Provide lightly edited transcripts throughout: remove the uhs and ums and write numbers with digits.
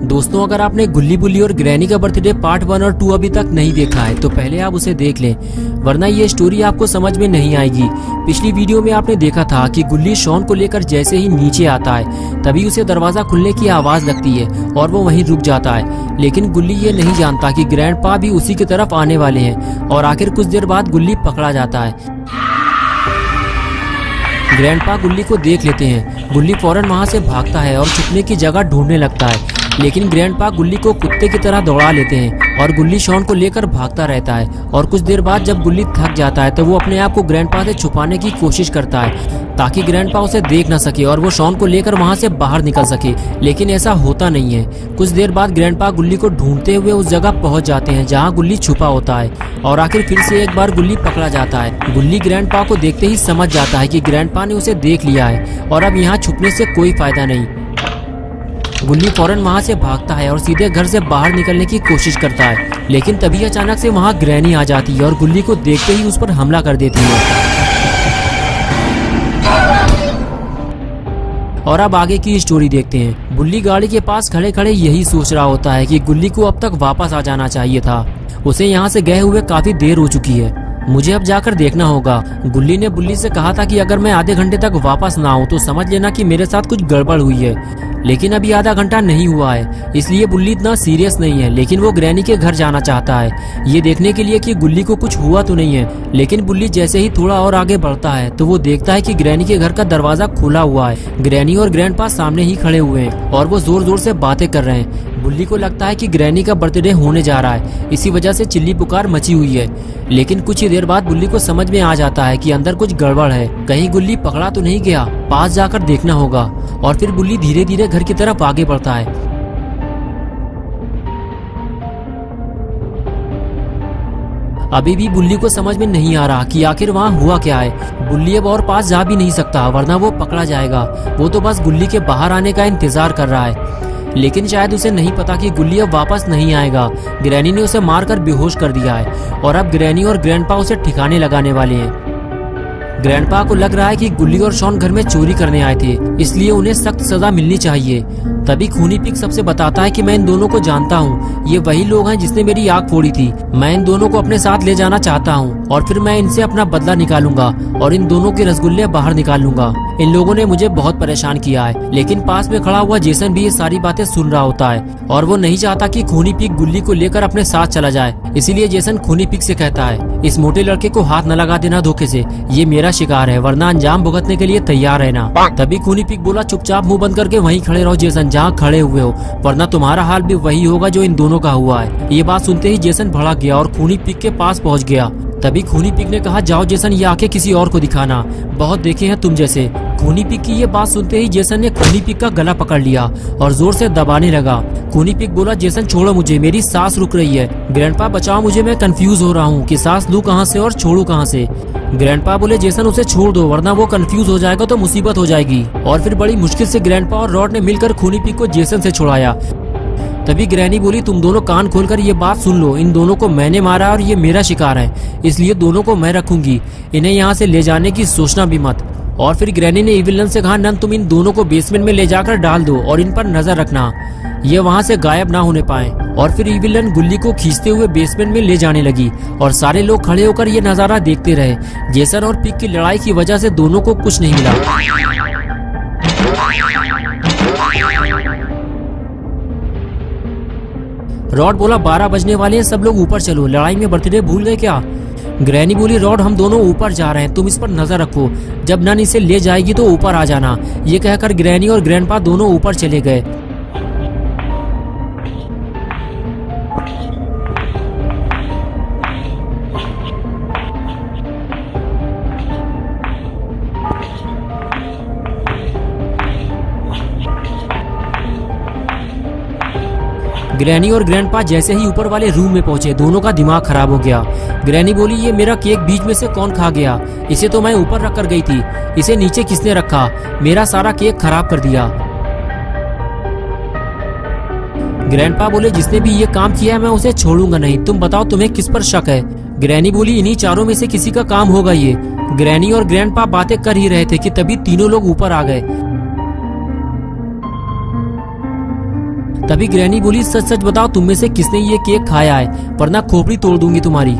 दोस्तों, अगर आपने गुल्ली बुल्ली और ग्रैनी का बर्थडे पार्ट 1 और 2 अभी तक नहीं देखा है तो पहले आप उसे देख लें, वरना ये स्टोरी आपको समझ में नहीं आएगी। पिछली वीडियो में आपने देखा था कि गुल्ली शॉन को लेकर जैसे ही नीचे आता है तभी उसे दरवाजा खुलने की आवाज लगती है और वो वहीं रुक जाता है। लेकिन गुल्ली ये नहीं जानता कि ग्रैंडपा भी उसी की तरफ आने वाले हैं और आखिर कुछ देर बाद गुल्ली पकड़ा जाता है। ग्रैंडपा गुल्ली को देख लेते हैं। गुल्ली फौरन वहां से भागता है और छुपने की जगह ढूंढने लगता है, लेकिन ग्रैंडपा गुल्ली को कुत्ते की तरह दौड़ा लेते हैं और गुल्ली शॉन को लेकर भागता रहता है। और कुछ देर बाद जब गुल्ली थक जाता है तो वो अपने आप को ग्रैंडपा से छुपाने की कोशिश करता है ताकि ग्रैंडपा उसे देख न सके और वो शॉन को लेकर वहां से बाहर निकल सके, लेकिन ऐसा होता नहीं है। कुछ देर बाद ग्रैंडपा गुल्ली को ढूंढते हुए उस जगह पहुंच जाते हैं जहां गुल्ली छुपा होता है और आखिर फिर से एक बार गुल्ली पकड़ा जाता है। गुल्ली ग्रैंडपा को देखते ही समझ जाता है कि ग्रैंडपा ने उसे देख लिया है और अब यहाँ छुपने से कोई फायदा नहीं। गुल्ली फौरन वहां से भागता है और सीधे घर से बाहर निकलने की कोशिश करता है, लेकिन तभी अचानक से वहां ग्रैनी आ जाती है और गुल्ली को देखते ही उस पर हमला कर देती है। और अब आगे की स्टोरी देखते हैं। गुल्ली गाड़ी के पास खड़े खड़े यही सोच रहा होता है कि गुल्ली को अब तक वापस आ जाना चाहिए था। उसे यहाँ से गए हुए काफी देर हो चुकी है, मुझे अब जाकर देखना होगा। गुल्ली ने बुल्ली से कहा था कि अगर मैं आधे घंटे तक वापस ना आऊं तो समझ लेना कि मेरे साथ कुछ गड़बड़ हुई है, लेकिन अभी आधा घंटा नहीं हुआ है, इसलिए बुल्ली इतना सीरियस नहीं है। लेकिन वो ग्रैनी के घर जाना चाहता है ये देखने के लिए कि गुल्ली को कुछ हुआ तो नहीं है। लेकिन बुल्ली जैसे ही थोड़ा और आगे बढ़ता है तो वो देखता है कि ग्रैनी के घर का दरवाजा खुला हुआ है। ग्रैनी और ग्रैंडपा सामने ही खड़े हुए हैं और वो जोर जोर से बातें कर रहे हैं। बुल्ली को लगता है कि ग्रैनी का बर्थडे होने जा रहा है, इसी वजह से चिल्ली पुकार मची हुई है। लेकिन कुछ ही देर बाद बुल्ली को समझ में आ जाता है कि अंदर कुछ गड़बड़ है, कहीं गुल्ली पकड़ा तो नहीं गया, पास जाकर देखना होगा। और फिर बुल्ली धीरे धीरे घर की तरफ आगे बढ़ता है। अभी भी बुल्ली को समझ में नहीं आ रहा कि आखिर वहाँ हुआ क्या है। बुल्ली अब और पास जा भी नहीं सकता वरना वो पकड़ा जाएगा। वो तो बस गुल्ली के बाहर आने का इंतजार कर रहा है, लेकिन शायद उसे नहीं पता कि गुल्ली अब वापस नहीं आएगा। ग्रैनी ने उसे मारकर बेहोश कर दिया है और अब ग्रैनी और ग्रैंडपा उसे ठिकाने लगाने वाले हैं। ग्रैंडपा को लग रहा है कि गुल्ली और शॉन घर में चोरी करने आए थे, इसलिए उन्हें सख्त सजा मिलनी चाहिए। तभी खूनी पिग सबसे बताता है कि मैं इन दोनों को जानता हूँ, ये वही लोग हैं जिसने मेरी आँख फोड़ी थी। मैं इन दोनों को अपने साथ ले जाना चाहता हूँ और फिर मैं इनसे अपना बदला निकालूंगा और इन दोनों के रसगुल्ले बाहर निकाल लूंगा। इन लोगों ने मुझे बहुत परेशान किया है। लेकिन पास में खड़ा हुआ जेसन भी ये सारी बातें सुन रहा होता है और वो नहीं चाहता कि खूनी पिग गुल्ली को लेकर अपने साथ चला जाए। इसीलिए जेसन खूनी पिग से कहता है, इस मोटे लड़के को हाथ न लगा देना धोखे से, ये मेरा शिकार है, वरना अंजाम भुगतने के लिए तैयार रहना। तभी खूनी पिग बोला, चुपचाप मुंह बंद करके वहीं खड़े रहो जेसन, जहाँ खड़े हुए हो, वरना तुम्हारा हाल भी वही होगा जो इन दोनों का हुआ है। ये बात सुनते ही जेसन भड़क गया और खूनी पिग के पास पहुँच गया। तभी खूनी पिग ने कहा, जाओ जेसन, ये आंखें किसी और को दिखाना, बहुत देखे हैं तुम जैसे। खूनी पिग की ये बात सुनते ही जेसन ने खूनी पिग का गला पकड़ लिया और जोर से दबाने लगा। खूनी पिग बोला, जेसन छोड़ो मुझे, मेरी सांस रुक रही है। ग्रैंडपा बचाओ मुझे, मैं कंफ्यूज हो रहा हूँ कि सांस लूं कहाँ से और छोड़ू कहाँ से। ग्रैंडपा बोले, जेसन उसे छोड़ दो वरना वो कंफ्यूज हो जाएगा तो मुसीबत हो जाएगी। और फिर बड़ी मुश्किल से ग्रैंडपा और रॉड ने मिलकर खूनी पिग को जेसन से छुड़ाया। तभी ग्रैनी बोली, तुम दोनों कान खोलकर ये बात सुन लो, इन दोनों को मैंने मारा और ये मेरा शिकार है, इसलिए दोनों को मैं रखूंगी, इन्हें यहाँ से ले जाने की सोचना भी मत। और फिर ग्रैनी ने इविल नन से कहा, नन तुम इन दोनों को बेसमेंट में ले जाकर डाल दो और इन पर नजर रखना, ये वहाँ से गायब ना होने पाए। और फिर इविल नन गुल्ली को खींचते हुए बेसमेंट में ले जाने लगी और सारे लोग खड़े होकर ये नजारा देखते रहे। जेसन और पिग की लड़ाई की वजह से दोनों को कुछ नहीं मिला। रॉड बोला, 12 बजने वाले हैं, सब लोग ऊपर चलो, लड़ाई में बर्थडे भूल गए क्या? ग्रैनी बोली, रॉड हम दोनों ऊपर जा रहे हैं, तुम इस पर नजर रखो, जब नन इसे ले जाएगी तो ऊपर आ जाना। ये कहकर ग्रैनी और ग्रैंडपा दोनों ऊपर चले गए। ग्रैनी और ग्रैंडपा जैसे ही ऊपर वाले रूम में पहुंचे दोनों का दिमाग खराब हो गया। ग्रैनी बोली, ये मेरा केक बीच में से कौन खा गया? इसे तो मैं ऊपर रख कर गई थी, इसे नीचे किसने रखा? मेरा सारा केक खराब कर दिया। ग्रैंडपा बोले, जिसने भी ये काम किया है मैं उसे छोड़ूंगा नहीं, तुम बताओ तुम्हें किस पर शक है? ग्रैनी बोली, इन्हीं चारों में से किसी का काम होगा ये। ग्रैनी और ग्रैंडपा बातें कर ही रहे थे कि तभी तीनों लोग ऊपर आ गए। तभी ग्रैनी बोली, सच सच बताओ तुम में से किसने ये केक खाया है, वरना खोपड़ी तोड़ दूंगी तुम्हारी।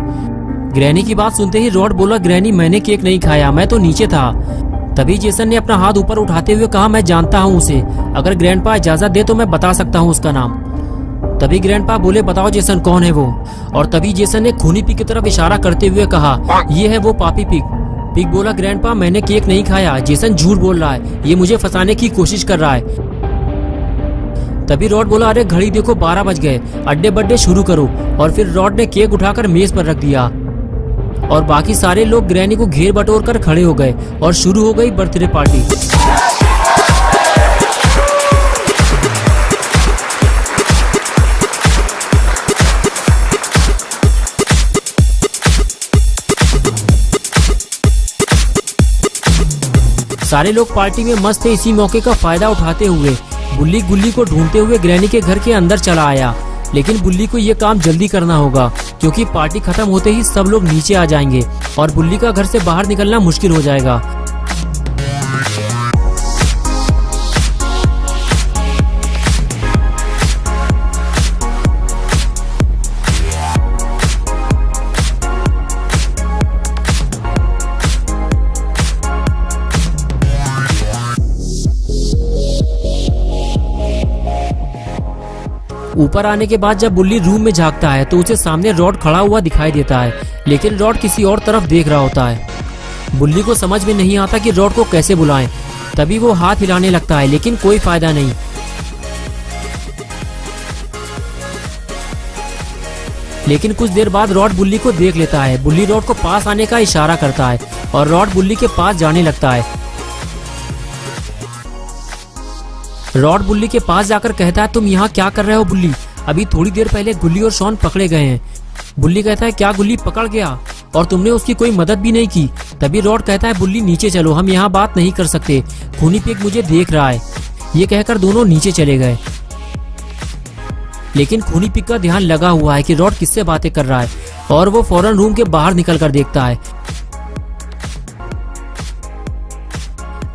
ग्रैनी की बात सुनते ही रॉड बोला, ग्रैनी मैंने केक नहीं खाया, मैं तो नीचे था। तभी जेसन ने अपना हाथ ऊपर उठाते हुए कहा, मैं जानता हूँ उसे, अगर ग्रैंडपा इजाजत दे तो मैं बता सकता हूँ उसका नाम। तभी ग्रैंडपा बोले, बताओ जेसन कौन है वो। और तभी जेसन ने खूनी पिग की तरफ इशारा करते हुए कहा, ये है वो पापी पिग। पिग बोला, ग्रैंडपा मैंने केक नहीं खाया, जेसन झूठ बोल रहा है, ये मुझे फंसाने की कोशिश कर रहा है। तभी रॉड बोला, अरे घड़ी देखो 12 बज गए, अड्डे बड्डे शुरू करो। और फिर रॉड ने केक उठाकर मेज पर रख दिया और बाकी सारे लोग ग्रैनी को घेर बटोर कर खड़े हो गए और शुरू हो गई बर्थडे पार्टी। सारे लोग पार्टी में मस्त थे। इसी मौके का फायदा उठाते हुए बुल्ली गुल्ली को ढूंढते हुए ग्रैनी के घर के अंदर चला आया। लेकिन बुल्ली को ये काम जल्दी करना होगा क्योंकि पार्टी खत्म होते ही सब लोग नीचे आ जाएंगे और बुल्ली का घर से बाहर निकलना मुश्किल हो जाएगा। ऊपर आने के बाद जब बुल्ली रूम में झांकता है तो उसे सामने रॉड खड़ा हुआ दिखाई देता है, लेकिन रॉड किसी और तरफ देख रहा होता है। बुल्ली को समझ में नहीं आता कि रॉड को कैसे बुलाएं। तभी वो हाथ हिलाने लगता है लेकिन कोई फायदा नहीं। लेकिन कुछ देर बाद रॉड बुल्ली को देख लेता है। बुल्ली रॉड को पास आने का इशारा करता है और रॉड बुल्ली के पास जाने लगता है। रॉड बुल्ली के पास जाकर कहता है, तुम यहाँ क्या कर रहे हो बुल्ली? अभी थोड़ी देर पहले गुल्ली और शॉन पकड़े गए हैं। बुल्ली कहता है, क्या गुल्ली पकड़ गया और तुमने उसकी कोई मदद भी नहीं की? तभी रॉड कहता है, बुल्ली नीचे चलो, हम यहाँ बात नहीं कर सकते, खूनी पिग मुझे देख रहा है। ये कहकर दोनों नीचे चले गए। लेकिन खूनी पिग का ध्यान लगा हुआ है कि रॉड किससे बातें कर रहा है और वो फौरन रूम के बाहर निकल कर देखता है।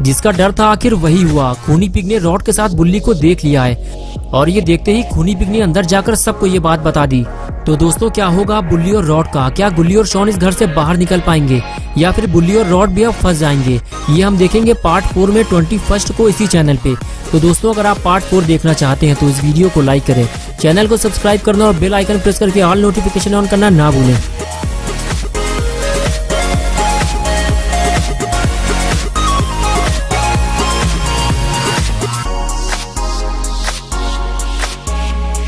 जिसका डर था आखिर वही हुआ। खूनी पिग ने रॉड के साथ बुल्ली को देख लिया है और ये देखते ही खूनी पिग ने अंदर जाकर सबको ये बात बता दी। तो दोस्तों क्या होगा बुल्ली और रॉड का? क्या गुल्ली और शॉन इस घर से बाहर निकल पाएंगे या फिर बुल्ली और रॉड भी अब फंस जाएंगे? ये हम देखेंगे पार्ट 4 में 21 को इसी चैनल पे। तो दोस्तों अगर आप पार्ट 4 देखना चाहते हैं तो इस वीडियो को लाइक करें, चैनल को सब्सक्राइब करना और बेल आइकन प्रेस करके ऑल नोटिफिकेशन ऑन करना ना भूलें।